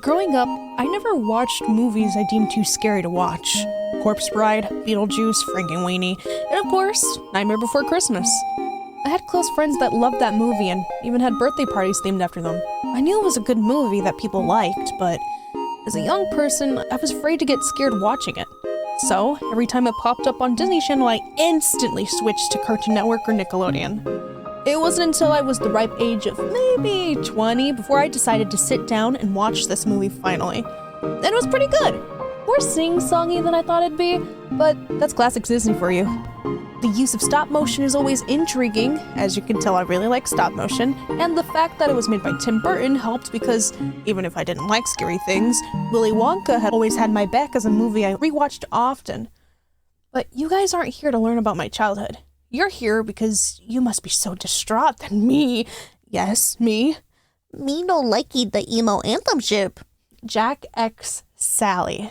Growing up, I never watched movies I deemed too scary to watch. Corpse Bride, Beetlejuice, Frankenweenie, and of course, Nightmare Before Christmas. I had close friends that loved that movie and even had birthday parties themed after them. I knew it was a good movie that people liked, but as a young person, I was afraid to get scared watching it. So, every time it popped up on Disney Channel, I instantly switched to Cartoon Network or Nickelodeon. It wasn't until I was the ripe age of maybe 20 before I decided to sit down and watch this movie finally. And it was pretty good. More sing-songy than I thought it'd be, but that's classic Disney for you. The use of stop motion is always intriguing, as you can tell I really like stop motion, and the fact that it was made by Tim Burton helped because, even if I didn't like scary things, Willy Wonka had always had my back as a movie I rewatched often. But you guys aren't here to learn about my childhood. You're here because you must be so distraught that me, yes, me no likey the emo anthem ship, Jack X Sally.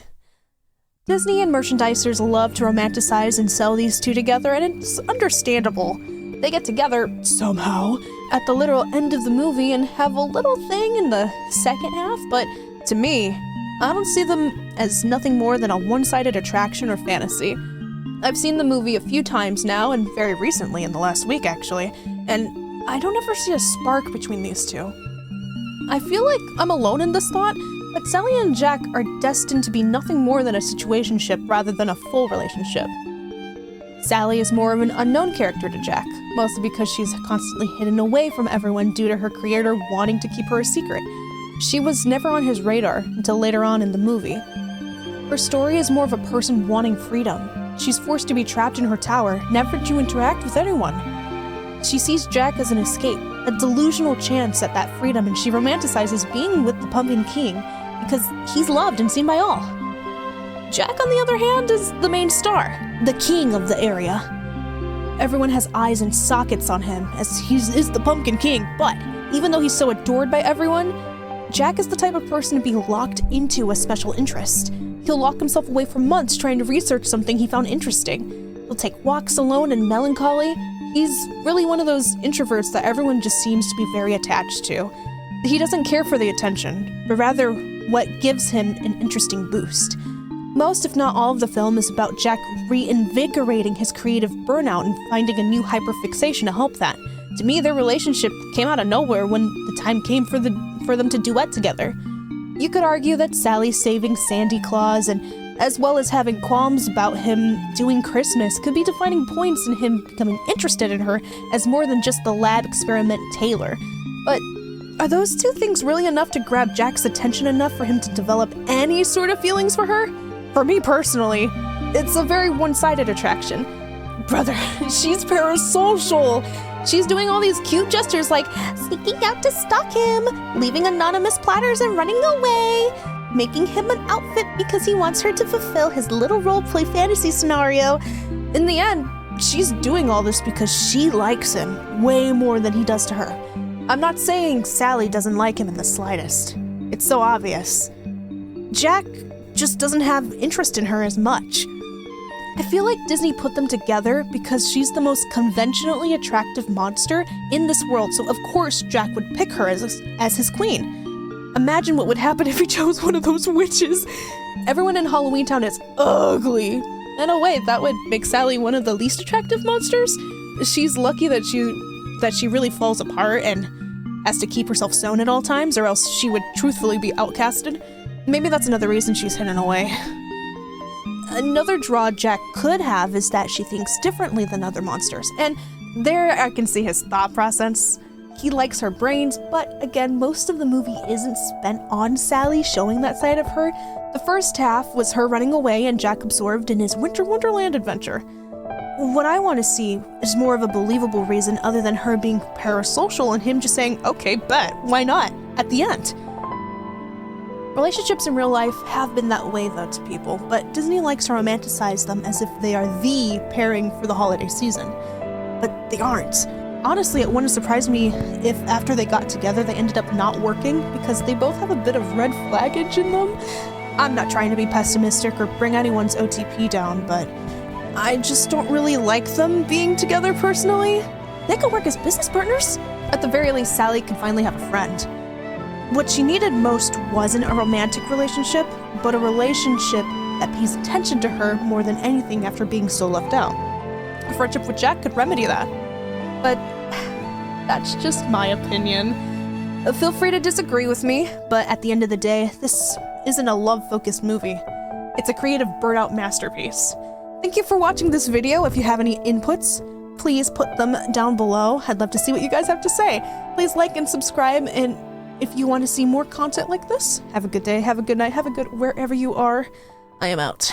Disney and merchandisers love to romanticize and sell these two together, and it's understandable. They get together, somehow, at the literal end of the movie and have a little thing in the second half, but to me, I don't see them as nothing more than a one-sided attraction or fantasy. I've seen the movie a few times now, and very recently, in the last week actually, and I don't ever see a spark between these two. I feel like I'm alone in this thought, but Sally and Jack are destined to be nothing more than a situationship rather than a full relationship. Sally is more of an unknown character to Jack, mostly because she's constantly hidden away from everyone due to her creator wanting to keep her a secret. She was never on his radar until later on in the movie. Her story is more of a person wanting freedom. She's forced to be trapped in her tower, never to interact with anyone. She sees Jack as an escape, a delusional chance at that freedom, and she romanticizes being with the Pumpkin King because he's loved and seen by all. Jack, on the other hand, is the main star, the king of the area. Everyone has eyes and sockets on him, as he is the Pumpkin King, but even though he's so adored by everyone, Jack is the type of person to be locked into a special interest. He'll lock himself away for months trying to research something he found interesting. He'll take walks alone in melancholy. He's really one of those introverts that everyone just seems to be very attached to. He doesn't care for the attention, but rather what gives him an interesting boost. Most, if not all, of the film is about Jack reinvigorating his creative burnout and finding a new hyperfixation to help that. To me, their relationship came out of nowhere when the time came for them to duet together. You could argue that Sally saving Sandy Claus, and as well as having qualms about him doing Christmas, could be defining points in him becoming interested in her as more than just the lab experiment Taylor. But are those two things really enough to grab Jack's attention enough for him to develop any sort of feelings for her? For me personally, it's a very one-sided attraction. Brother, she's parasocial. She's doing all these cute gestures like sneaking out to stalk him, leaving anonymous platters and running away, making him an outfit because he wants her to fulfill his little roleplay fantasy scenario. In the end, she's doing all this because she likes him way more than he does to her. I'm not saying Sally doesn't like him in the slightest. It's so obvious. Jack just doesn't have interest in her as much. I feel like Disney put them together because she's the most conventionally attractive monster in this world, so of course Jack would pick her as his queen. Imagine what would happen if he chose one of those witches. Everyone in Halloween Town is ugly. In a way, that would make Sally one of the least attractive monsters. She's lucky that she really falls apart and has to keep herself sewn at all times, or else she would truthfully be outcasted. Maybe that's another reason she's hidden away. Another draw Jack could have is that she thinks differently than other monsters, and there I can see his thought process. He likes her brains, but again, most of the movie isn't spent on Sally showing that side of her. The first half was her running away and Jack absorbed in his Winter Wonderland adventure. What I want to see is more of a believable reason other than her being parasocial and him just saying, okay, bet, why not, at the end. Relationships in real life have been that way, though, to people, but Disney likes to romanticize them as if they are the pairing for the holiday season. But they aren't. Honestly, it wouldn't surprise me if after they got together they ended up not working because they both have a bit of red flaggage in them. I'm not trying to be pessimistic or bring anyone's OTP down, but I just don't really like them being together personally. They could work as business partners. At the very least, Sally could finally have a friend. What she needed most wasn't a romantic relationship, but a relationship that pays attention to her more than anything after being so left out. A friendship with Jack could remedy that. But that's just my opinion. Feel free to disagree with me, but at the end of the day, this isn't a love-focused movie. It's a creative burnout masterpiece. Thank you for watching this video. If you have any inputs, please put them down below. I'd love to see what you guys have to say. Please like and subscribe, and if you want to see more content like this, have a good day, have a good night, have a good wherever you are. I am out.